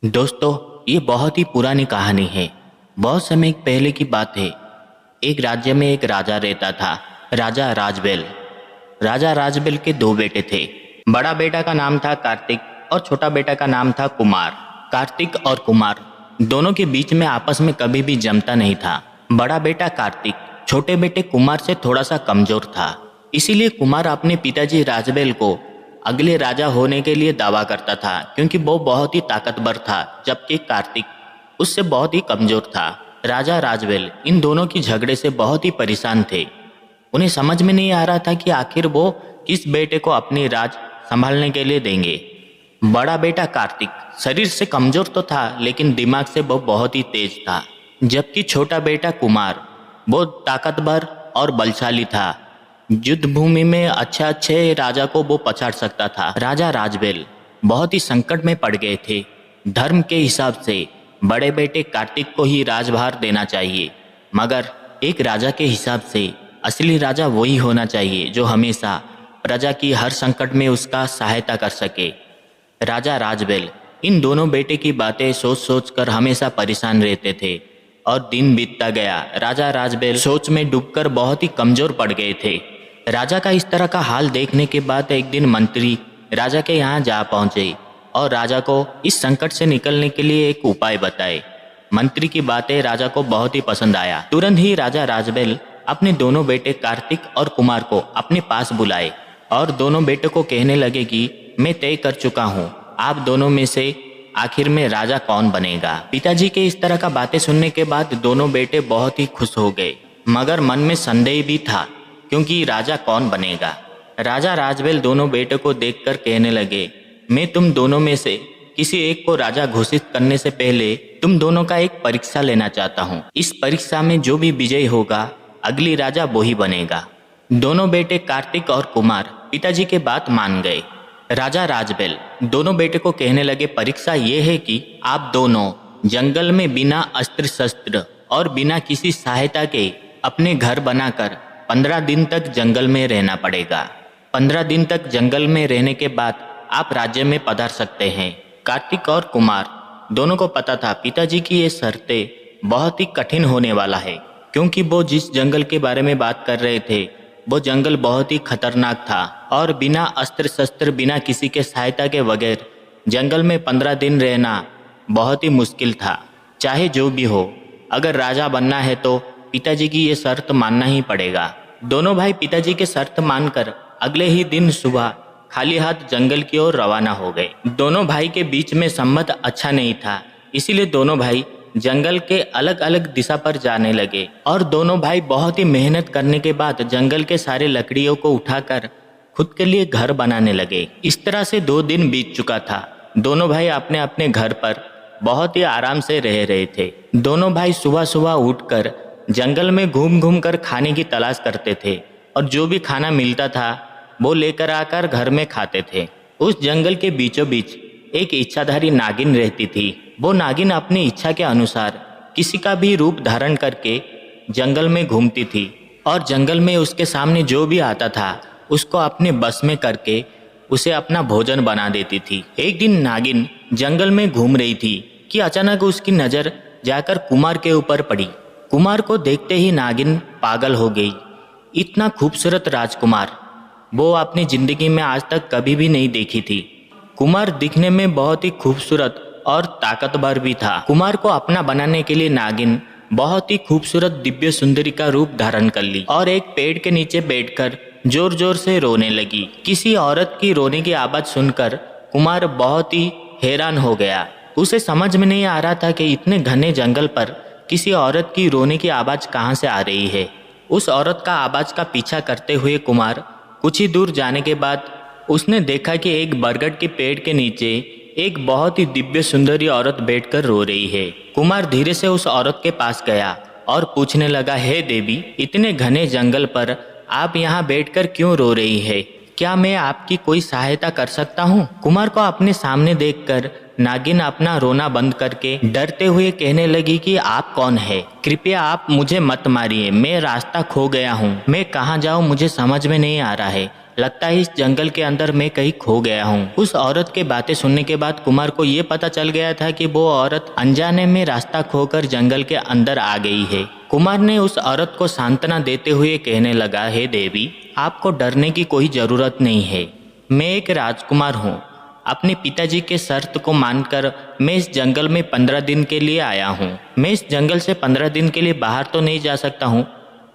दोस्तों, ये बहुत ही पुरानी कहानी है। बहुत समय पहले की बात है। एक राज्य में एक राजा रहता था, राजा राजबेल। राजा राजबेल के दो बेटे थे। बड़ा बेटा का नाम था कार्तिक और छोटा बेटा का नाम था कुमार। कार्तिक और कुमार दोनों के बीच में आपस में कभी भी जमता नहीं था। बड़ा बेटा कार्तिक छोटे बेटे कुमार से थोड़ा सा कमजोर था। इसीलिए कुमार अपने पिताजी राजबेल को अगले राजा होने के लिए दावा करता था, क्योंकि वो बहुत ही ताकतवर था, जबकि कार्तिक उससे बहुत ही कमजोर था। राजा राजबेल इन दोनों की झगड़े से बहुत ही परेशान थे। उन्हें समझ में नहीं आ रहा था कि आखिर वो किस बेटे को अपनी राज संभालने के लिए देंगे। बड़ा बेटा कार्तिक शरीर से कमजोर तो था, लेकिन दिमाग से वो बहुत ही तेज था, जबकि छोटा बेटा कुमार वो ताकतवर और बलशाली था। युद्ध भूमि में अच्छे राजा को वो पछाड़ सकता था। राजा राजबेल बहुत ही संकट में पड़ गए थे। धर्म के हिसाब से बड़े बेटे कार्तिक को ही राजभार देना चाहिए, मगर एक राजा के हिसाब से असली राजा वही होना चाहिए जो हमेशा प्रजा की हर संकट में उसका सहायता कर सके। राजा राजबेल इन दोनों बेटे की बातें सोच सोच कर हमेशा परेशान रहते थे, और दिन बीतता गया। राजा राजबेल सोच में डूबकर बहुत ही कमजोर पड़ गए थे। राजा का इस तरह का हाल देखने के बाद एक दिन मंत्री राजा के यहाँ जा पहुंचे और राजा को इस संकट से निकलने के लिए एक उपाय बताए। मंत्री की बातें राजा को बहुत ही पसंद आया। तुरंत ही राजा राजबेल अपने दोनों बेटे कार्तिक और कुमार को अपने पास बुलाए और दोनों बेटों को कहने लगे कि मैं तय कर चुका हूँ, आप दोनों में से आखिर में राजा कौन बनेगा। पिताजी के इस तरह का बातें सुनने के बाद दोनों बेटे बहुत ही खुश हो गए, मगर मन में संदेह भी था, क्योंकि राजा कौन बनेगा। राजा राजबेल दोनों बेटों को देखकर कहने लगे, मैं तुम दोनों में से किसी एक को राजा घोषित करने से पहले तुम दोनों का एक परीक्षा लेना चाहता हूँ। इस परीक्षा में जो भी विजयी होगा अगली राजा वही बनेगा। दोनों बेटे कार्तिक और कुमार पिताजी के बात मान गए। राजा राजबेल दोनों बेटे को कहने लगे, परीक्षा ये है कि आप दोनों जंगल में बिना अस्त्र शस्त्र और बिना किसी सहायता के अपने घर बनाकर 15 दिन तक जंगल में रहना पड़ेगा। 15 दिन तक जंगल में रहने के बाद आप राज्य में पधार सकते हैं। कार्तिक और कुमार दोनों को पता था पिताजी की ये शर्तें बहुत ही कठिन होने वाला है, क्योंकि वो जिस जंगल के बारे में बात कर रहे थे वो जंगल बहुत ही खतरनाक था, और बिना अस्त्र शस्त्र बिना किसी के सहायता के बगैर जंगल में 15 दिन रहना बहुत ही मुश्किल था। चाहे जो भी हो, अगर राजा बनना है तो पिताजी की ये शर्त मानना ही पड़ेगा। दोनों भाई पिताजी के शर्त मानकर अगले ही दिन सुबह खाली हाथ जंगल की ओर रवाना हो गए। दोनों भाई के बीच में संबंध अच्छा नहीं था, इसीलिए दोनों भाई जंगल के अलग अलग दिशा पर जाने लगे, और दोनों भाई बहुत ही मेहनत करने के बाद जंगल के सारे लकड़ियों को उठाकर खुद के लिए घर बनाने लगे। इस तरह से 2 दिन बीत चुका था। दोनों भाई अपने अपने घर पर बहुत ही आराम से रह रहे थे। दोनों भाई सुबह सुबह उठकर जंगल में घूम घूम कर खाने की तलाश करते थे, और जो भी खाना मिलता था वो लेकर आकर घर में खाते थे। उस जंगल के बीचों बीच एक इच्छाधारी नागिन रहती थी। वो नागिन अपनी इच्छा के अनुसार किसी का भी रूप धारण करके जंगल में घूमती थी, और जंगल में उसके सामने जो भी आता था उसको अपने बस में करके उसे अपना भोजन बना देती थी। एक दिन नागिन जंगल में घूम रही थी कि अचानक उसकी नज़र जाकर कुमार के ऊपर पड़ी। कुमार को देखते ही नागिन पागल हो गई। इतना खूबसूरत राजकुमार वो अपनी जिंदगी में आज तक कभी भी नहीं देखी थी। कुमार दिखने में बहुत ही खूबसूरत और ताकतवर भी था। कुमार को अपना बनाने के लिए नागिन बहुत ही खूबसूरत दिव्य सुंदरी का रूप धारण कर ली, और एक पेड़ के नीचे बैठकर जोर जोर से रोने लगी। किसी औरत की रोने की आवाज़ सुनकर कुमार बहुत ही हैरान हो गया। उसे समझ में नहीं आ रहा था कि इतने घने जंगल पर किसी औरत की रोने की आवाज़ कहाँ से आ रही है। उस औरत का आवाज़ का पीछा करते हुए कुमार कुछ ही दूर जाने के बाद उसने देखा कि एक बरगद के पेड़ के नीचे एक बहुत ही दिव्य सुंदरी औरत बैठकर रो रही है। कुमार धीरे से उस औरत के पास गया और पूछने लगा, हे देवी, इतने घने जंगल पर आप यहाँ बैठकर क्यों रो रही है? क्या मैं आपकी कोई सहायता कर सकता हूँ? कुमार को अपने सामने देखकर नागिन अपना रोना बंद करके डरते हुए कहने लगी कि आप कौन है? कृपया आप मुझे मत मारिए, मैं रास्ता खो गया हूँ। मैं कहाँ जाऊँ मुझे समझ में नहीं आ रहा है। लगता है इस जंगल के अंदर मैं कहीं खो गया हूँ। उस औरत के बातें सुनने के बाद कुमार को ये पता चल गया था कि वो औरत अनजाने में रास्ता खोकर जंगल के अंदर आ गई है। कुमार ने उस औरत को सांत्वना देते हुए कहने लगा, हे देवी, आपको डरने की कोई जरूरत नहीं है। मैं एक राजकुमार हूँ। अपने पिताजी के शर्त को मानकर मैं इस जंगल में 15 दिन के लिए आया हूँ। मैं इस जंगल से 15 दिन के लिए बाहर तो नहीं जा सकता हूँ,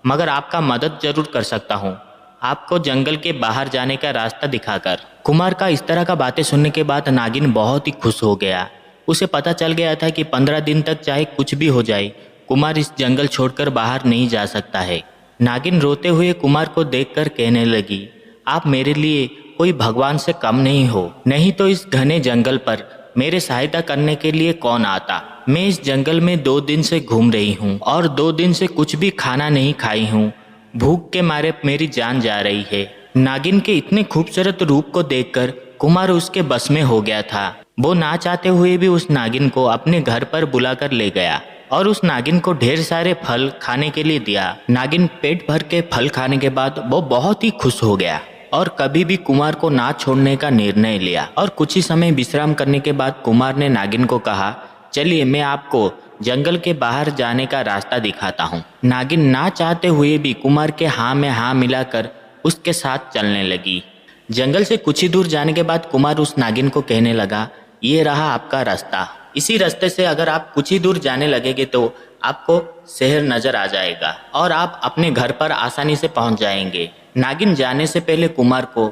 मगर आपका मदद जरूर कर सकता हूँ, आपको जंगल के बाहर जाने का रास्ता दिखाकर। कुमार का इस तरह का बातें सुनने के बाद नागिन बहुत ही खुश हो गया। उसे पता चल गया था कि 15 दिन तक चाहे कुछ भी हो जाए, कुमार इस जंगल छोड़कर बाहर नहीं जा सकता है। नागिन रोते हुए कुमार को देखकर कहने लगी, आप मेरे लिए कोई भगवान से कम नहीं हो, नहीं तो इस घने जंगल पर मेरे सहायता करने के लिए कौन आता। मैं इस जंगल में 2 दिन से घूम रही हूँ और 2 दिन से कुछ भी खाना नहीं खाई हूँ। भूख के मारे मेरी जान जा रही है। नागिन के इतने खूबसूरत रूप को देखकर कुमार उसके बस में हो गया था। वो ना चाहते हुए भी उस नागिन को अपने घर पर बुलाकर ले गया और उस नागिन को ढेर सारे फल खाने के लिए दिया। नागिन पेट भर के फल खाने के बाद वो बहुत ही खुश हो गया और कभी भी कुमार को ना छोड़ने का निर्णय लिया। और कुछ ही समय विश्राम करने के बाद कुमार ने नागिन को कहा, चलिए मैं आपको जंगल के बाहर जाने का रास्ता दिखाता हूँ। नागिन ना चाहते हुए भी कुमार के हाँ में हाँ मिलाकर उसके साथ चलने लगी। जंगल से कुछ ही दूर जाने के बाद कुमार उस नागिन को कहने लगा, ये रहा आपका रास्ता। इसी रास्ते से अगर आप कुछ ही दूर जाने लगेंगे तो आपको शहर नजर आ जाएगा और आप अपने घर पर आसानी से पहुंच जाएंगे। नागिन जाने से पहले कुमार को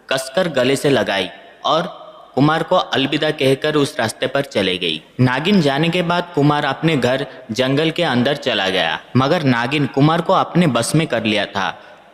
कसकर गले से लगाई और कुमार को अलविदा कहकर उस रास्ते पर चले गई। नागिन जाने के बाद कुमार अपने घर जंगल के अंदर चला गया, मगर नागिन कुमार को अपने बस में कर लिया था।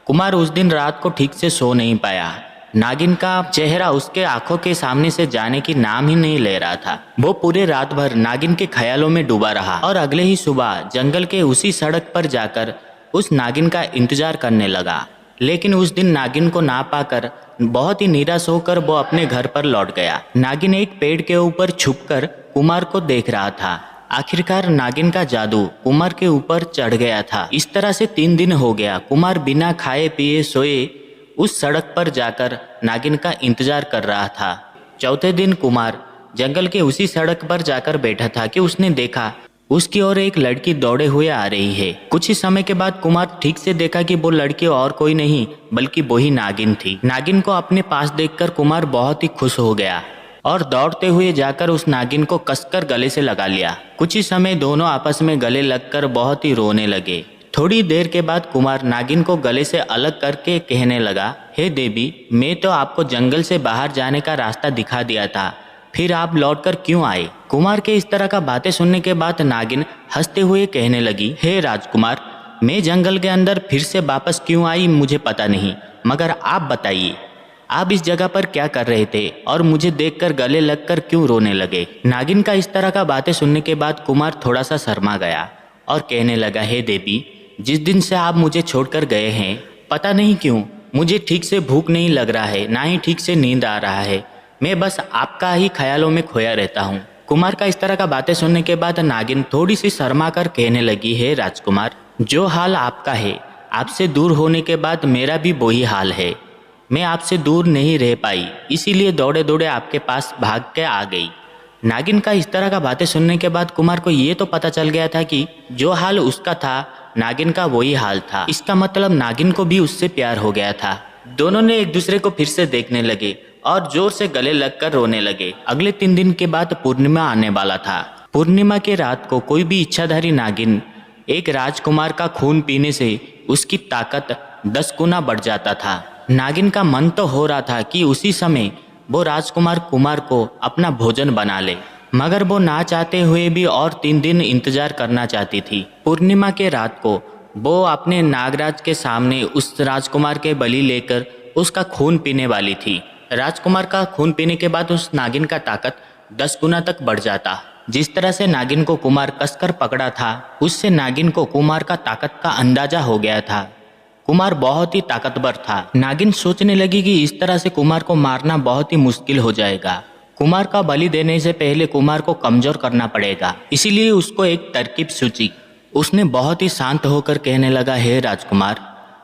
कुमार उस दिन रात को ठीक से सो नहीं पाया। नागिन का चेहरा उसके आंखों के सामने से जाने की नाम ही नहीं ले रहा था। वो पूरे रात भर नागिन के ख्यालों में डूबा रहा और अगले ही सुबह जंगल के उसी सड़क पर जाकर उस नागिन का इंतजार करने लगा। लेकिन उस दिन नागिन को ना पाकर बहुत ही निराश होकर वो अपने घर पर लौट गया। नागिन एक पेड़ के ऊपर छुपकर कुमार को देख रहा था। आखिरकार नागिन का जादू कुमार के ऊपर चढ़ गया था। इस तरह से 3 दिन हो गया। कुमार बिना खाए पिए सोए उस सड़क पर जाकर नागिन का इंतजार कर रहा था। चौथे दिन कुमार जंगल के उसी सड़क पर जाकर बैठा था कि उसने देखा उसकी ओर एक लड़की दौड़े हुए आ रही है। कुछ ही समय के बाद कुमार ठीक से देखा कि वो लड़की और कोई नहीं बल्कि वही नागिन थी। नागिन को अपने पास देखकर कुमार बहुत ही खुश हो गया और दौड़ते हुए जाकर उस नागिन को कसकर गले से लगा लिया। कुछ ही समय दोनों आपस में गले लगकर बहुत ही रोने लगे। थोड़ी देर के बाद कुमार नागिन को गले से अलग करके कहने लगा, हे देवी, मैं तो आपको जंगल से बाहर जाने का रास्ता दिखा दिया था, फिर आप लौटकर क्यों आए? कुमार के इस तरह का बातें सुनने के बाद नागिन हंसते हुए कहने लगी, हे राजकुमार, मैं जंगल के अंदर फिर से वापस क्यों आई मुझे पता नहीं, मगर आप बताइए, आप इस जगह पर क्या कर रहे थे और मुझे देखकर गले लगकर क्यों रोने लगे? नागिन का इस तरह का बातें सुनने के बाद कुमार थोड़ा सा शर्मा गया और कहने लगा, हे देवी, जिस दिन से आप मुझे छोड़कर गए हैं, पता नहीं क्यों मुझे ठीक से भूख नहीं लग रहा है, ना ही ठीक से नींद आ रहा है। मैं बस आपका ही ख्यालों में खोया रहता हूँ। कुमार का इस तरह का बातें सुनने के बाद नागिन थोड़ी सी शर्मा कर कहने लगी, हे राजकुमार, जो हाल आपका है, आपसे दूर होने के बाद मेरा भी वही हाल है। मैं आपसे दूर नहीं रह पाई, इसीलिए दौड़े दौड़े आपके पास भाग के आ गई। नागिन का इस तरह का बातें सुनने के बाद कुमार को ये तो पता चल गया था कि जो हाल उसका था नागिन का वही हाल था। इसका मतलब नागिन को भी उससे प्यार हो गया था। दोनों ने एक दूसरे को फिर से देखने लगे और जोर से गले लगकर रोने लगे। अगले 3 दिन के बाद पूर्णिमा आने वाला था। पूर्णिमा के रात को कोई भी इच्छाधारी नागिन एक राजकुमार का खून पीने से उसकी ताकत 10 गुना बढ़ जाता था। नागिन का मन तो हो रहा था कि उसी समय वो राजकुमार कुमार को अपना भोजन बना ले, मगर वो ना चाहते हुए भी और 3 दिन इंतजार करना चाहती थी। पूर्णिमा के रात को वो अपने नागराज के सामने उस राजकुमार के बलि लेकर उसका खून पीने वाली थी। राजकुमार का खून पीने के बाद उस नागिन का ताकत 10 गुना तक बढ़ जाता। जिस तरह से नागिन को कुमार कसकर पकड़ा था, उससे नागिन को कुमार का ताकत का अंदाजा हो गया था। कुमार बहुत ही ताकतवर था। नागिन सोचने लगी कि इस तरह से कुमार को मारना बहुत ही मुश्किल हो जाएगा। कुमार का बलि देने से पहले कुमार को कमजोर करना पड़ेगा, इसीलिए उसको एक तरकीब सूझी। उसने बहुत ही शांत होकर कहने लगा, हे राजकुमार,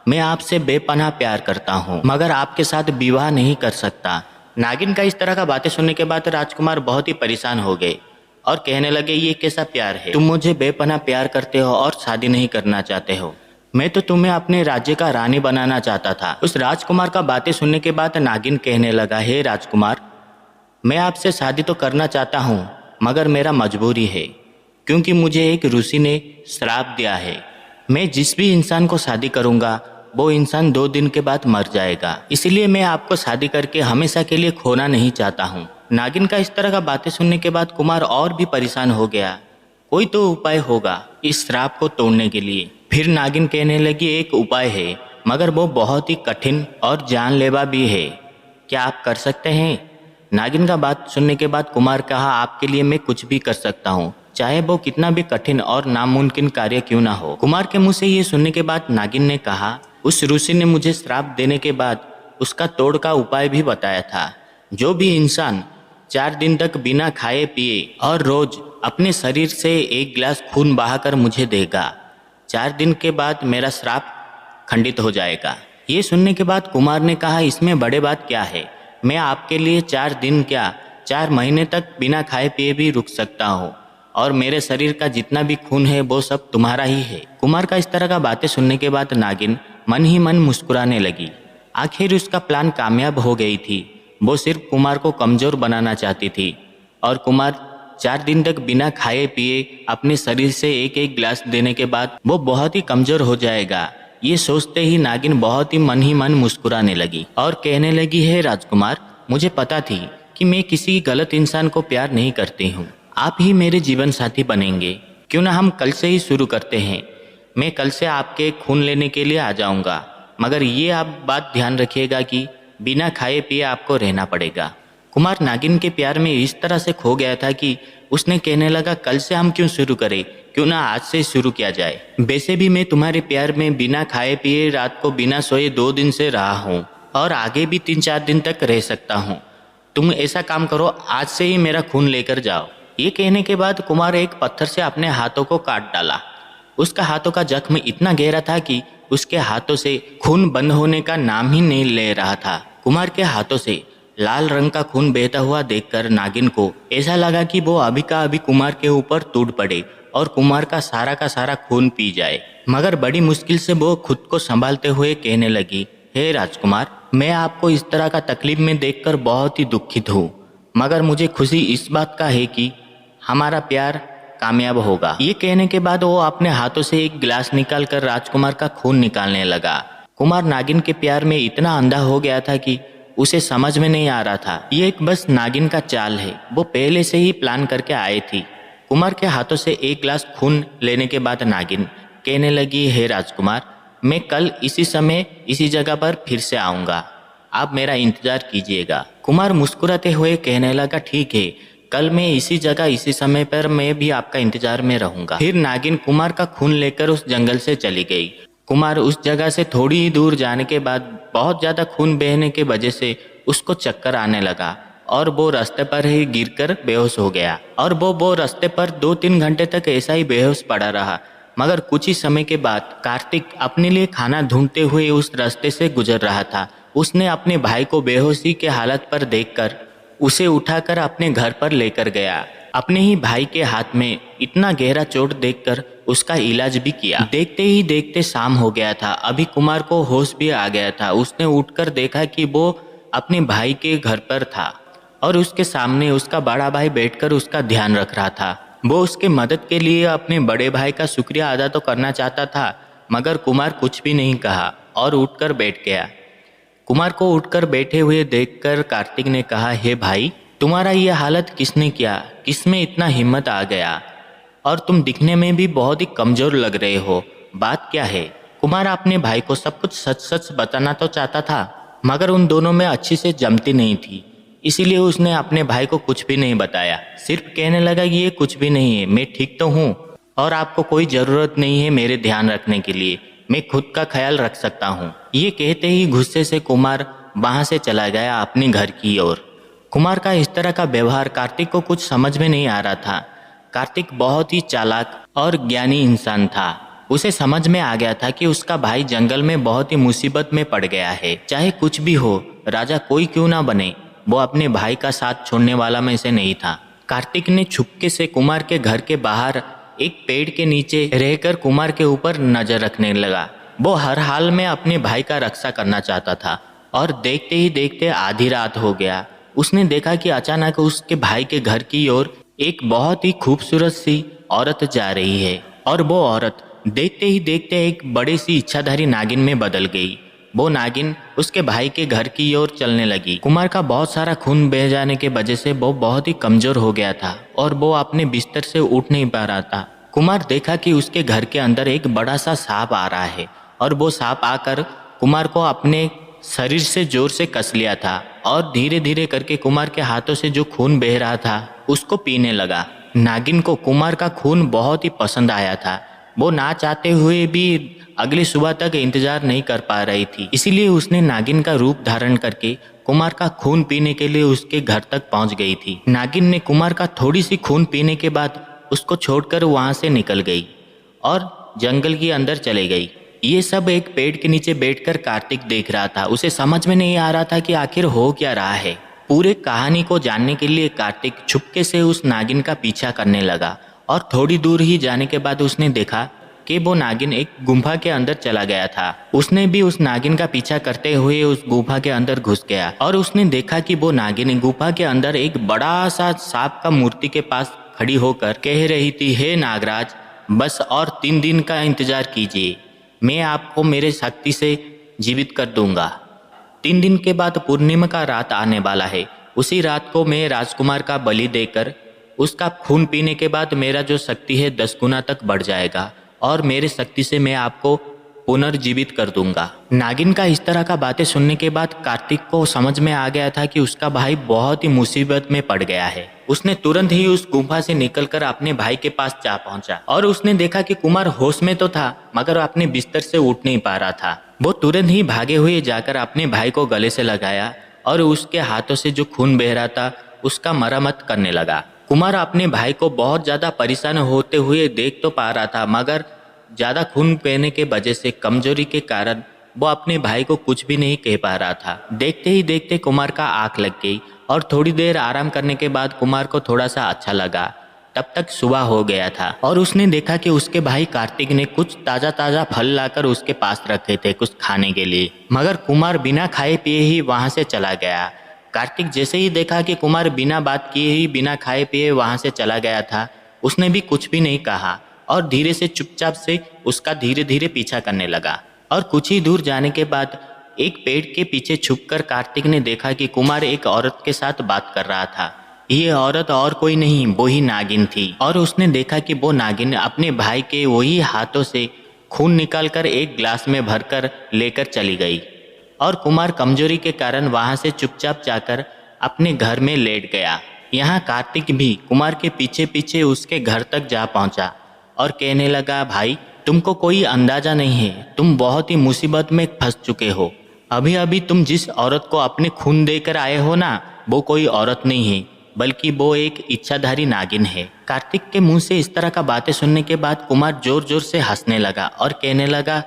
मैं आपसे बेपनाह प्यार करता हूँ, मगर आपके साथ विवाह नहीं कर सकता। नागिन का इस तरह का बातें सुनने के बाद राजकुमार बहुत ही परेशान हो गए और कहने लगे, ये कैसा प्यार है? तुम मुझे बेपनाह प्यार करते हो और शादी नहीं करना चाहते हो। मैं तो तुम्हें अपने राज्य का रानी बनाना चाहता था। उस राजकुमार का बातें सुनने के बाद नागिन कहने लगा, हे राजकुमार, मैं आपसे शादी तो करना चाहता हूँ, मगर मेरा मजबूरी है, क्योंकि मुझे एक ऋषि ने श्राप दिया है। मैं जिस भी इंसान को शादी करूँगा वो इंसान 2 दिन के बाद मर जाएगा, इसलिए मैं आपको शादी करके हमेशा के लिए खोना नहीं चाहता हूँ। नागिन का इस तरह का बातें सुनने के बाद कुमार और भी परेशान हो गया। कोई तो उपाय होगा इस श्राप को तोड़ने के लिए। फिर नागिन कहने लगी, एक उपाय है, मगर वो बहुत ही कठिन और जानलेवा भी है। क्या आप कर सकते हैं? नागिन का बात सुनने के बाद कुमार कहा, आपके लिए मैं कुछ भी कर सकता हूँ, चाहे वो कितना भी कठिन और नामुमकिन कार्य क्यों ना हो। कुमार के मुंह से ये सुनने के बाद नागिन ने कहा, उस ऋषि ने मुझे श्राप देने के बाद उसका तोड़ का उपाय भी बताया था। जो भी इंसान 4 दिन तक बिना खाए पिए और रोज अपने शरीर से 1 गिलास खून बहाकर मुझे देगा, 4 दिन के बाद मेरा श्राप खंडित हो जाएगा। ये सुनने के बाद कुमार ने कहा, इसमें बड़े बात क्या है? मैं आपके लिए 4 दिन क्या 4 महीने तक बिना खाए पिए भी रुक सकता हूँ, और मेरे शरीर का जितना भी खून है वो सब तुम्हारा ही है। कुमार का इस तरह का बातें सुनने के बाद नागिन मन ही मन मुस्कुराने लगी। आखिर उसका प्लान कामयाब हो गई थी। वो सिर्फ कुमार को कमजोर बनाना चाहती थी, और कुमार 4 दिन तक बिना खाए पिए अपने शरीर से 1-1 गिलास देने के बाद वो बहुत ही कमजोर हो जाएगा। ये सोचते ही नागिन बहुत ही मन मुस्कुराने लगी और कहने लगी, है राजकुमार, मुझे पता थी कि मैं किसी गलत इंसान को प्यार नहीं करती हूँ। आप ही मेरे जीवन साथी बनेंगे। क्यों ना हम कल से ही शुरू करते हैं। मैं कल से आपके खून लेने के लिए आ जाऊंगा, मगर ये आप बात ध्यान रखिएगा कि बिना खाए पिए आपको रहना पड़ेगा। कुमार नागिन के प्यार में इस तरह से खो गया था कि उसने कहने लगा, कल से हम क्यों शुरू करें, क्यों ना आज से शुरू किया जाए। वैसे भी मैं तुम्हारे प्यार में बिना खाए पिए रात को बिना सोए 2 दिन से रहा हूँ, और आगे भी 3-4 दिन तक रह सकता हूँ। तुम ऐसा काम करो, आज से ही मेरा खून लेकर जाओ। ये कहने के बाद कुमार एक पत्थर से अपने हाथों को काट डाला। उसका हाथों का जख्म इतना गहरा था कि उसके हाथों से खून बंद होने का नाम ही नहीं ले रहा था। कुमार के हाथों से लाल रंग का खून बहता हुआ देखकर नागिन को ऐसा लगा कि वो अभी का अभी कुमार के ऊपर टूट पड़े और कुमार का सारा खून पी जाए। मगर बड़ी मुश्किल से वो खुद को संभालते हुए कहने लगी, हे राजकुमार, मैं आपको इस तरह का तकलीफ में देखकर बहुत ही दुखित हूँ, मगर मुझे खुशी इस बात का है कि हमारा प्यार कामयाब होगा। ये कहने के बाद वो अपने हाथों से एक गिलास निकालकर राजकुमार का खून निकालने लगा। कुमार नागिन के प्यार में इतना अंधा हो गया था कि उसे समझ में नहीं आ रहा था। ये एक बस नागिन का चाल है, वो पहले से ही प्लान करके आई थी। कुमार के हाथों से 1 गिलास खून लेने के बाद नागिन कहने लगी, हे राजकुमार, मैं कल इसी समय इसी जगह पर फिर से आऊँगा, आप मेरा इंतजार कीजिएगा। कुमार मुस्कुराते हुए कहने लगा, ठीक है, कल मैं इसी जगह इसी समय पर मैं भी आपका इंतजार में रहूंगा। फिर नागिन कुमार का खून लेकर उस जंगल से चली गई। कुमार उस जगह से थोड़ी ही दूर जाने के बाद बहुत ज्यादा खून बहने की वजह से उसको चक्कर आने लगा और वो रास्ते पर ही गिरकर बेहोश हो गया। और वो रास्ते पर 2-3 घंटे तक ऐसा ही बेहोश पड़ा रहा। मगर कुछ ही समय के बाद कार्तिक अपने लिए खाना ढूंढते हुए उस रास्ते से गुजर रहा था। उसने अपने भाई को बेहोशी के हालत पर देखकर उसे उठाकर अपने घर पर लेकर गया। अपने ही भाई के हाथ में इतना गहरा चोट देखकर उसका इलाज भी किया। देखते ही देखते शाम हो गया था। अभी कुमार को होश भी आ गया था। उसने उठकर देखा कि वो अपने भाई के घर पर था और उसके सामने उसका बड़ा भाई बैठकर उसका ध्यान रख रहा था। वो उसके मदद के लिए अपने बड़े भाई का शुक्रिया अदा तो करना चाहता था, मगर कुमार कुछ भी नहीं कहा और उठकर बैठ गया। कुमार को उठकर बैठे हुए देखकर कार्तिक ने कहा, हे भाई, तुम्हारा यह हालत किसने किया? किसमें इतना हिम्मत आ गया? और तुम दिखने में भी बहुत ही कमजोर लग रहे हो, बात क्या है? कुमार अपने भाई को सब कुछ सच सच बताना तो चाहता था, मगर उन दोनों में अच्छी से जमती नहीं थी, इसीलिए उसने अपने भाई को कुछ भी नहीं बताया। सिर्फ कहने लगा कि ये कुछ भी नहीं है, मैं ठीक तो हूँ और आपको कोई ज़रूरत नहीं है मेरे ध्यान रखने के लिए, मैं खुद का ख्याल रख सकता हूँ। ये कहते ही गुस्से से कुमार वहाँ से चला गया अपने घर की ओर। कुमार का इस तरह का व्यवहार कार्तिक को कुछ समझ में नहीं आ रहा था। कार्तिक बहुत ही चालाक और ज्ञानी इंसान था। उसे समझ में आ गया था कि उसका भाई जंगल में बहुत ही मुसीबत में पड़ गया है। चाहे कुछ भी हो, राजा कोई क्यों ना बने, वो अपने भाई का साथ छोड़ने वाला में से नहीं था। कार्तिक ने छुपके से कुमार के घर के बाहर एक पेड़ के नीचे रहकर कुमार के ऊपर नजर रखने लगा। वो हर हाल में अपने भाई का रक्षा करना चाहता था और देखते ही देखते आधी रात हो गया। उसने देखा कि अचानक उसके भाई के घर की ओर एक बहुत ही खूबसूरत सी औरत जा रही है और वो औरत देखते ही देखते एक बड़ी सी इच्छाधारी नागिन में बदल गई। वो नागिन उसके भाई के घर की ओर चलने लगी। कुमार का बहुत सारा खून बह जाने के वजह से वो बहुत ही कमजोर हो गया था और वो अपने बिस्तर से उठ नहीं पा रहा था। कुमार देखा कि उसके घर के अंदर एक बड़ा सा सांप आ रहा है और वो सांप आकर कुमार को अपने शरीर से जोर से कस लिया था और धीरे धीरे करके कुमार के हाथों से जो खून बह रहा था उसको पीने लगा। नागिन को कुमार का खून बहुत ही पसंद आया था। वो ना चाहते हुए भी अगली सुबह तक इंतजार नहीं कर पा रही थी, इसीलिए उसने नागिन का रूप धारण करके कुमार का खून पीने के लिए उसके घर तक पहुंच गई थी। नागिन ने कुमार का थोड़ी सी खून पीने के बाद उसको छोड़कर वहां से निकल गई और जंगल के अंदर चले गई। ये सब एक पेड़ के नीचे बैठकर कार्तिक देख रहा था। उसे समझ में नहीं आ रहा था कि आखिर हो क्या रहा है। पूरे कहानी को जानने के लिए कार्तिक छुपके से उस नागिन का पीछा करने लगा और थोड़ी दूर ही जाने के बाद उसने देखा कि वो नागिन एक गुफा के अंदर चला गया था। उसने भी उस नागिन का पीछा करते हुए उस गुफा के अंदर घुस गया और उसने देखा कि वो नागिन गुफा के अंदर एक बड़ा सा सांप का मूर्ति के पास खड़ी होकर कह रही थी, हे नागराज, बस और 3 दिन का इंतजार कीजिए, मैं आपको मेरे शक्ति से जीवित कर दूंगा। 3 दिन के बाद पूर्णिमा का रात आने वाला है। उसी रात को मैं राजकुमार का बलि देकर उसका खून पीने के बाद मेरा जो शक्ति है 10 गुना तक बढ़ जाएगा और मेरे शक्ति से मैं आपको पुनर्जीवित कर दूंगा। नागिन का इस तरह का बातें सुनने के बाद कार्तिक को समझ में आ गया था कि उसका भाई बहुत ही मुसीबत में पड़ गया है। उसने तुरंत ही उस गुफा से निकलकर अपने भाई के पास जा पहुंचा और उसने देखा कि कुमार होश में तो था मगर अपने बिस्तर से उठ नहीं पा रहा था। वो तुरंत ही भागे हुए जाकर अपने भाई को गले से लगाया और उसके हाथों से जो खून बह रहा था उसका मरम्मत करने लगा। कुमार अपने भाई को बहुत ज्यादा परेशान होते हुए देख तो पा रहा था मगर ज्यादा खून बहने के वजह से कमजोरी के कारण वो अपने भाई को कुछ भी नहीं कह पा रहा था। देखते ही देखते कुमार का आंख लग गई और थोड़ी देर आराम करने के बाद कुमार को थोड़ा सा अच्छा लगा। तब तक सुबह हो गया था और उसने देखा कि उसके भाई कार्तिक ने कुछ ताजा ताजा फल लाकर उसके पास रखे थे कुछ खाने के लिए, मगर कुमार बिना खाए पिए ही वहां से चला गया। कार्तिक जैसे ही देखा कि कुमार बिना बात किए ही बिना खाए पिए वहां से चला गया था, उसने भी कुछ भी नहीं कहा और धीरे से चुपचाप से उसका धीरे धीरे पीछा करने लगा। और कुछ ही दूर जाने के बाद एक पेड़ के पीछे छुपकर कार्तिक ने देखा कि कुमार एक औरत के साथ बात कर रहा था। ये औरत और कोई नहीं वो ही नागिन थी और उसने देखा कि वो नागिन अपने भाई के वही हाथों से खून निकालकर एक ग्लास में भरकर लेकर चली गई और कुमार कमजोरी के कारण वहां से चुपचाप जाकर अपने घर में लेट गया। यहाँ कार्तिक भी कुमार के पीछे पीछे उसके घर तक जा पहुंचा और कहने लगा, भाई तुमको कोई अंदाजा नहीं है, तुम बहुत ही मुसीबत में फंस चुके हो। अभी अभी तुम जिस औरत को अपने खून देकर आए हो ना, वो कोई औरत नहीं है बल्कि वो एक इच्छाधारी नागिन है। कार्तिक के मुंह से इस तरह का बातें सुनने के बाद कुमार जोर जोर से हंसने लगा और कहने लगा,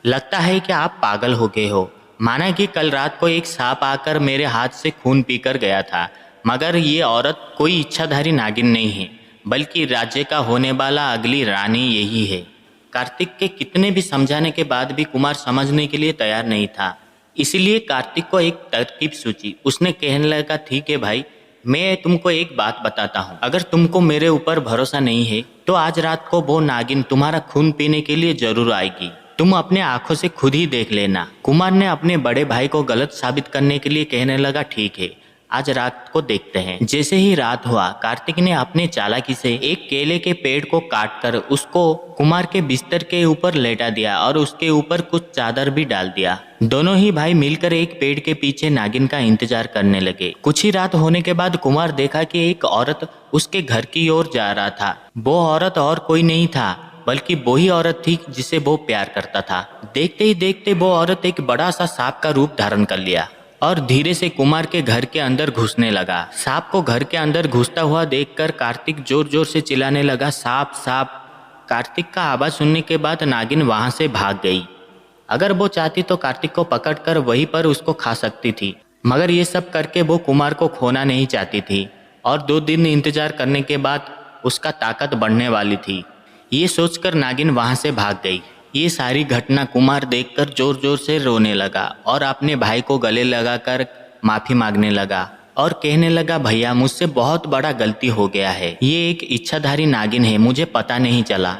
लगता है कि आप पागल हो गए हो। माना कि कल रात को एक सांप आकर मेरे हाथ से खून पीकर गया था, मगर ये औरत कोई इच्छाधारी नागिन नहीं है बल्कि राज्य का होने वाला अगली रानी यही है। कार्तिक के कितने भी समझाने के बाद भी कुमार समझने के लिए तैयार नहीं था, इसलिए कार्तिक को एक तरकीब सूझी। उसने कहने लगा, ठीक है भाई, मैं तुमको एक बात बताता हूँ, अगर तुमको मेरे ऊपर भरोसा नहीं है तो आज रात को वो नागिन तुम्हारा खून पीने के लिए जरूर आएगी, तुम अपने आंखों से खुद ही देख लेना। कुमार ने अपने बड़े भाई को गलत साबित करने के लिए कहने लगा, ठीक है, आज रात को देखते हैं। जैसे ही रात हुआ, कार्तिक ने अपने चालाकी से एक केले के पेड़ को काटकर उसको कुमार के बिस्तर के ऊपर लेटा दिया और उसके ऊपर कुछ चादर भी डाल दिया। दोनों ही भाई मिलकर एक पेड़ के पीछे नागिन का इंतजार करने लगे। कुछ ही रात होने के बाद कुमार देखा कि एक औरत उसके घर की ओर जा रहा था। वो औरत और कोई नहीं था बल्कि वही औरत थी जिसे वो प्यार करता था। देखते ही देखते वो औरत एक बड़ा सा सांप का रूप धारण कर लिया और धीरे से कुमार के घर के अंदर घुसने लगा। सांप को घर के अंदर घुसता हुआ देखकर कार्तिक जोर जोर से चिल्लाने लगा, सांप सांप। कार्तिक का आवाज़ सुनने के बाद नागिन वहां से भाग गई। अगर वो चाहती तो कार्तिक को पकड़कर वहीं पर उसको खा सकती थी, मगर ये सब करके वो कुमार को खोना नहीं चाहती थी और 2 दिन इंतजार करने के बाद उसका ताकत बढ़ने वाली थी। ये सोचकर नागिन वहां से भाग गई। ये सारी घटना कुमार देखकर जोर जोर से रोने लगा और अपने भाई को गले लगाकर माफ़ी मांगने लगा और कहने लगा, भैया मुझसे बहुत बड़ा गलती हो गया है। ये एक इच्छाधारी नागिन है, मुझे पता नहीं चला,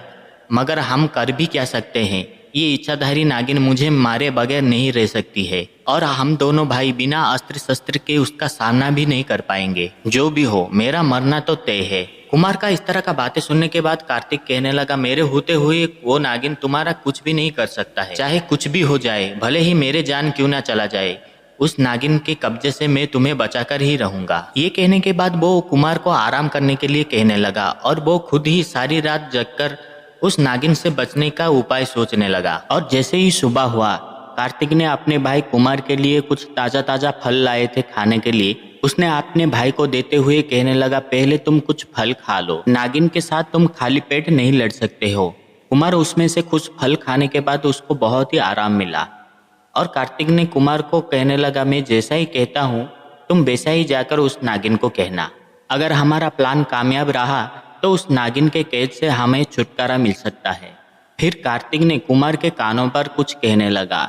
मगर हम कर भी क्या सकते हैं। ये इच्छाधारी नागिन मुझे मारे बगैर नहीं रह सकती है और हम दोनों भाई बिना अस्त्र शस्त्र के उसका सामना भी नहीं कर पाएंगे। जो भी हो, मेरा मरना तो तय है। कुमार का इस तरह का बातें सुनने के बाद कार्तिक कहने लगा, मेरे होते हुए वो नागिन तुम्हारा कुछ भी नहीं कर सकता है। चाहे कुछ भी हो जाए, भले ही मेरे जान क्यों ना चला जाए, उस नागिन के कब्जे से मैं तुम्हें बचाकर ही रहूंगा। ये कहने के बाद वो कुमार को आराम करने के लिए कहने लगा और वो खुद ही सारी रात जगकर उस नागिन से बचने का उपाय सोचने लगा। और जैसे ही सुबह हुआ, कार्तिक ने अपने भाई कुमार के लिए कुछ ताज़ा ताज़ा फल लाए थे खाने के लिए। उसने अपने भाई को देते हुए कहने लगा, पहले तुम कुछ फल खा लो, नागिन के साथ तुम खाली पेट नहीं लड़ सकते हो। कुमार उसमें से कुछ फल खाने के बाद उसको बहुत ही आराम मिला और कार्तिक ने कुमार को कहने लगा, मैं जैसा ही कहता हूँ तुम वैसा ही जाकर उस नागिन को कहना। अगर हमारा प्लान कामयाब रहा तो उस नागिन के कैद से हमें छुटकारा मिल सकता है। फिर कार्तिक ने कुमार के कानों पर कुछ कहने लगा।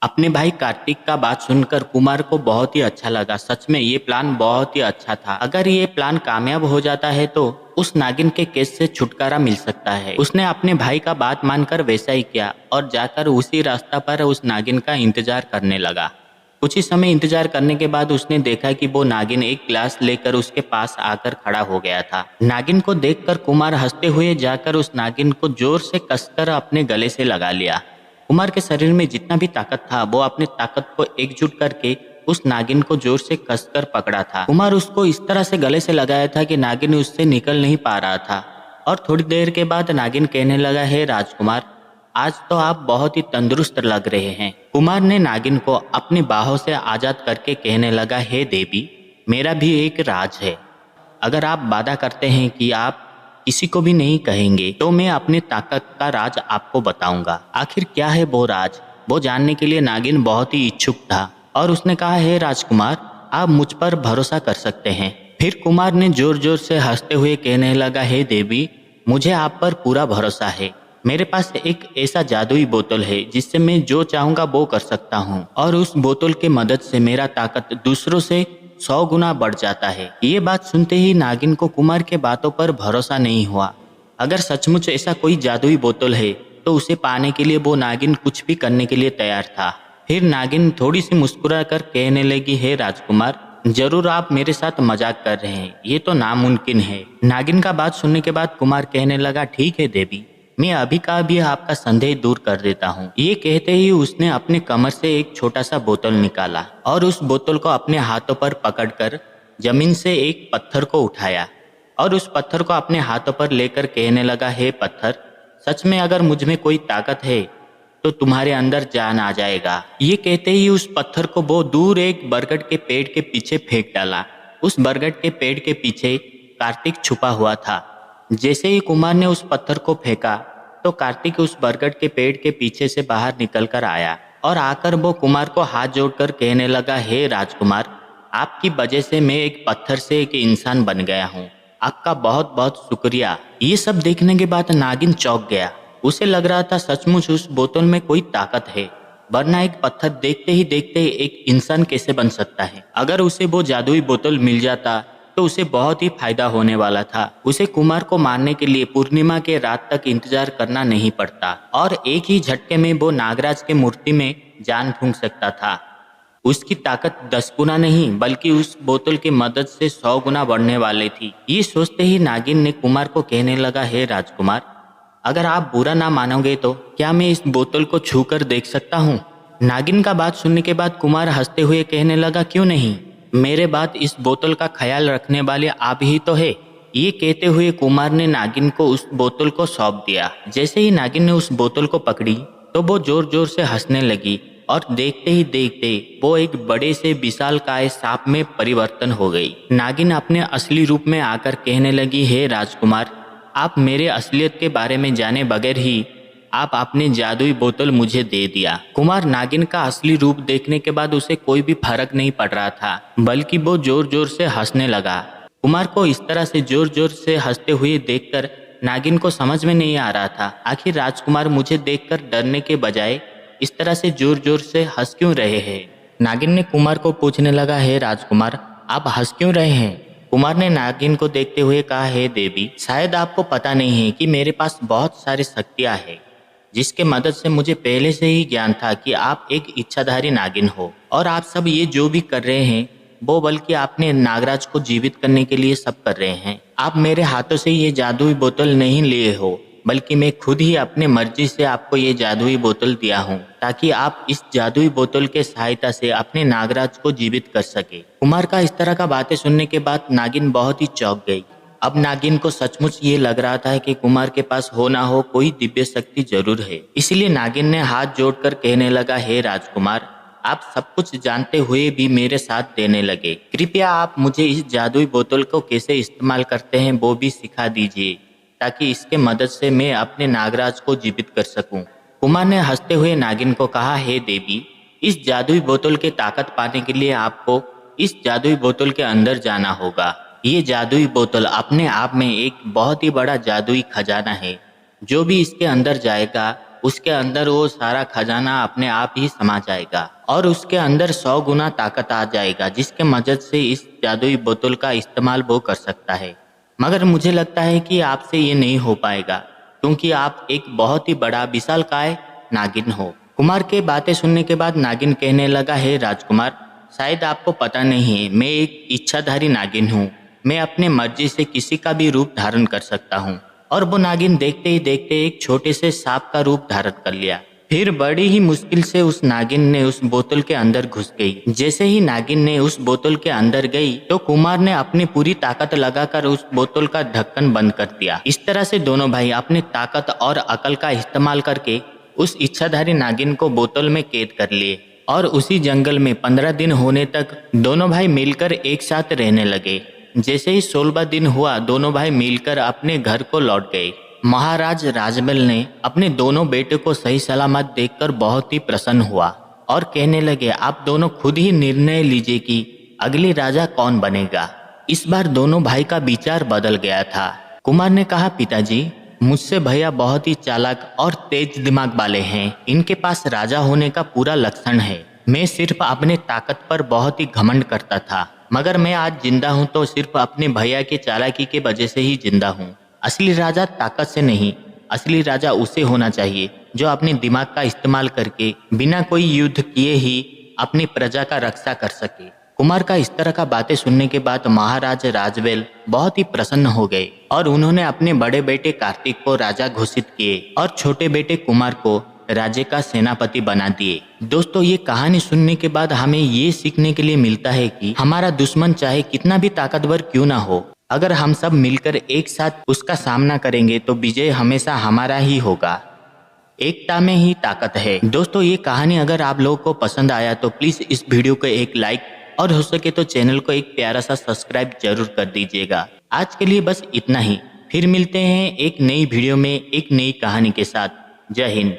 अपने भाई कार्तिक का बात सुनकर कुमार को बहुत ही अच्छा लगा। सच में ये प्लान बहुत ही अच्छा था। अगर ये प्लान कामयाब हो जाता है तो उस नागिन के कैद से छुटकारा मिल सकता है। उसने अपने भाई का बात मानकर वैसा ही किया और जाकर उसी रास्ता पर उस नागिन का इंतजार करने लगा। कुछ ही समय इंतजार करने के बाद उसने देखा कि वो नागिन एक गिलास लेकर उसके पास आकर खड़ा हो गया था। नागिन को देखकर कुमार हंसते हुए जाकर उस नागिन को जोर से कसकर अपने गले से लगा लिया। कुमार के शरीर में जितना भी ताकत था वो अपने ताकत को एकजुट करके उस नागिन को जोर से कसकर पकड़ा था। कुमार उसको इस तरह से गले से लगाया था कि नागिन उससे निकल नहीं पा रहा था। और थोड़ी देर के बाद नागिन कहने लगा, हे राजकुमार, आज तो आप बहुत ही तंदुरुस्त लग रहे हैं। कुमार ने नागिन को अपनी बाहों से आजाद करके कहने लगा, हे देवी, मेरा भी एक राज है। अगर आप वादा करते हैं कि आप किसी को भी नहीं कहेंगे तो मैं अपनी ताकत का राज आपको बताऊंगा। आखिर क्या है वो राज? वो जानने के लिए नागिन बहुत ही इच्छुक था और उसने कहा, हे राजकुमार, आप मुझ पर भरोसा कर सकते हैं। फिर कुमार ने जोर जोर से हंसते हुए कहने लगा, हे देवी, मुझे आप पर पूरा भरोसा है। मेरे पास एक ऐसा जादुई बोतल है जिससे मैं जो चाहूंगा वो कर सकता हूँ और उस बोतल की मदद से मेरा ताकत दूसरों से 100 गुना बढ़ जाता है। ये बात सुनते ही नागिन को कुमार के बातों पर भरोसा नहीं हुआ। अगर सचमुच ऐसा कोई जादुई बोतल है तो उसे पाने के लिए वो नागिन कुछ भी करने के लिए तैयार था। फिर नागिन थोड़ी सी मुस्कुरा कर कहने लगी, हे राजकुमार, जरूर आप मेरे साथ मजाक कर रहे हैं, ये तो नामुमकिन है। नागिन का बात सुनने के बाद कुमार कहने लगा, ठीक है देवी, मैं अभी का अभी आपका संदेह दूर कर देता हूँ। ये कहते ही उसने अपने कमर से एक छोटा सा बोतल निकाला और उस बोतल को अपने हाथों पर पकड़कर जमीन से एक पत्थर को उठाया और उस पत्थर को अपने हाथों पर लेकर कहने लगा, हे पत्थर, सच में अगर मुझ में कोई ताकत है तो तुम्हारे अंदर जान आ जाएगा। ये कहते ही उस पत्थर को वो दूर एक बरगद के पेड़ के पीछे फेंक डाला। उस बरगद के पेड़ के पीछे कार्तिक छुपा हुआ था। जैसे ही कुमार ने उस पत्थर को फेंका तो कार्तिक उस बरगद के पेड़ के पीछे से बाहर निकल कर आया और आकर वो कुमार को हाथ जोड़कर कहने लगा, हे राजकुमार, आपकी वजह से मैं एक पत्थर से एक इंसान बन गया हूँ, आपका बहुत बहुत शुक्रिया। ये सब देखने के बाद नागिन चौंक गया। उसे लग रहा था सचमुच उस बोतल में कोई ताकत है, वरना एक पत्थर देखते ही देखते एक इंसान कैसे बन सकता है। अगर उसे वो जादुई बोतल मिल जाता तो उसे बहुत ही फायदा होने वाला था। उसे कुमार को मारने के लिए पूर्णिमा के रात तक इंतजार करना नहीं पड़ता और एक ही झटके में वो नागराज के मूर्ति में जान फूंक सकता था। उसकी ताकत 10 गुना नहीं बल्कि उस बोतल की मदद से 100 गुना बढ़ने वाली थी। ये सोचते ही नागिन ने कुमार को कहने लगा, हे राजकुमार, अगर आप बुरा ना मानोगे तो क्या मैं इस बोतल को छू कर देख सकता हूँ? नागिन का बात सुनने के बाद कुमार हंसते हुए कहने लगा, क्यों नहीं, मेरे बाद इस बोतल का ख्याल रखने वाले आप ही तो है। ये कहते हुए कुमार ने नागिन को उस बोतल को सौंप दिया। जैसे ही नागिन ने उस बोतल को पकड़ी तो वो जोर जोर से हंसने लगी और देखते ही देखते वो एक बड़े से विशालकाय सांप में परिवर्तन हो गई। नागिन अपने असली रूप में आकर कहने लगी, हे राजकुमार, आप मेरे असलियत के बारे में जाने बगैर ही आप आपने जादुई बोतल मुझे दे दिया। कुमार नागिन का असली रूप देखने के बाद उसे कोई भी फर्क नहीं पड़ रहा था, बल्कि वो जोर जोर से हंसने लगा। कुमार को इस तरह से जोर जोर से हंसते हुए देखकर नागिन को समझ में नहीं आ रहा था, आखिर राजकुमार मुझे देखकर डरने के बजाय इस तरह से जोर जोर से हंस क्यों रहे हैं। नागिन ने कुमार को पूछने लगा, हे राजकुमार, आप हंस क्यों रहे हैं? कुमार ने नागिन को देखते हुए कहा, हे देवी, शायद आपको पता नहीं है कि मेरे पास बहुत सारी शक्तियां हैं, जिसके मदद से मुझे पहले से ही ज्ञान था कि आप एक इच्छाधारी नागिन हो और आप सब ये जो भी कर रहे हैं वो बल्कि आपने नागराज को जीवित करने के लिए सब कर रहे हैं। आप मेरे हाथों से ये जादुई बोतल नहीं लिए हो, बल्कि मैं खुद ही अपने मर्जी से आपको ये जादुई बोतल दिया हूँ ताकि आप इस जादुई बोतल के सहायता से अपने नागराज को जीवित कर सके। कुमार का इस तरह का बातें सुनने के बाद नागिन बहुत ही चौंक गई। अब नागिन को सचमुच ये लग रहा था कि कुमार के पास हो ना हो कोई दिव्य शक्ति जरूर है। इसलिए नागिन ने हाथ जोड़कर कहने लगा, हे राजकुमार, आप सब कुछ जानते हुए भी मेरे साथ देने लगे। कृपया आप मुझे इस जादुई बोतल को कैसे इस्तेमाल करते हैं वो भी सिखा दीजिए, ताकि इसके मदद से मैं अपने नागराज को जीवित कर सकूं। कुमार ने हंसते हुए नागिन को कहा, हे देवी, इस जादुई बोतल की ताकत पाने के लिए आपको इस जादुई बोतल के अंदर जाना होगा। ये जादुई बोतल अपने आप में एक बहुत ही बड़ा जादुई खजाना है। जो भी इसके अंदर जाएगा उसके अंदर वो सारा खजाना अपने आप ही समा जाएगा और उसके अंदर 100 गुना ताकत आ जाएगा, जिसके मदद से इस जादुई बोतल का इस्तेमाल वो कर सकता है। मगर मुझे लगता है कि आपसे ये नहीं हो पाएगा, क्योंकि आप एक बहुत ही बड़ा विशालकाय नागिन हो। कुमार के बातें सुनने के बाद नागिन कहने लगा, हे राजकुमार, शायद आपको पता नहीं है, मैं एक इच्छाधारी नागिन हूँ। मैं अपने मर्जी से किसी का भी रूप धारण कर सकता हूँ। और वो नागिन देखते ही देखते एक छोटे से सांप का रूप धारण कर लिया। फिर बड़ी ही मुश्किल से उस नागिन ने उस बोतल के अंदर घुस गई। जैसे ही नागिन ने उस बोतल के अंदर गई तो कुमार ने अपनी पूरी ताकत लगाकर उस बोतल का ढक्कन बंद कर दिया। इस तरह से दोनों भाई अपनी ताकत और अकल का इस्तेमाल करके उस इच्छाधारी नागिन को बोतल में कैद कर लिए और उसी जंगल में 15 दिन होने तक दोनों भाई मिलकर एक साथ रहने लगे। जैसे ही 16वां दिन हुआ, दोनों भाई मिलकर अपने घर को लौट गए। महाराज राजबल ने अपने दोनों बेटे को सही सलामत देखकर बहुत ही प्रसन्न हुआ और कहने लगे, आप दोनों खुद ही निर्णय लीजिए कि अगले राजा कौन बनेगा। इस बार दोनों भाई का विचार बदल गया था। कुमार ने कहा, पिताजी, मुझसे भैया बहुत ही चालाक और तेज दिमाग वाले हैं। इनके पास राजा होने का पूरा लक्षण है। मैं सिर्फ अपने ताकत पर बहुत ही घमंड करता था, मगर मैं आज जिंदा हूँ तो सिर्फ अपने भैया के चालाकी के वजह से ही जिंदा हूँ। असली राजा ताकत से नहीं, असली राजा उसे होना चाहिए जो अपने दिमाग का इस्तेमाल करके बिना कोई युद्ध किए ही अपनी प्रजा का रक्षा कर सके। कुमार का इस तरह का बातें सुनने के बाद महाराज राजवेल बहुत ही प्रसन्न हो गए और उन्होंने अपने बड़े बेटे कार्तिक को राजा घोषित किए और छोटे बेटे कुमार को राज्य का सेनापति बना दिए। दोस्तों, ये कहानी सुनने के बाद हमें ये सीखने के लिए मिलता है कि हमारा दुश्मन चाहे कितना भी ताकतवर क्यों ना हो, अगर हम सब मिलकर एक साथ उसका सामना करेंगे तो विजय हमेशा हमारा ही होगा। एकता में ही ताकत है। दोस्तों, ये कहानी अगर आप लोगों को पसंद आया तो प्लीज इस वीडियो को एक लाइक और हो सके तो चैनल को एक प्यारा सा सब्सक्राइब जरूर कर दीजिएगा। आज के लिए बस इतना ही। फिर मिलते हैं एक नई वीडियो में एक नई कहानी के साथ। जय हिंद।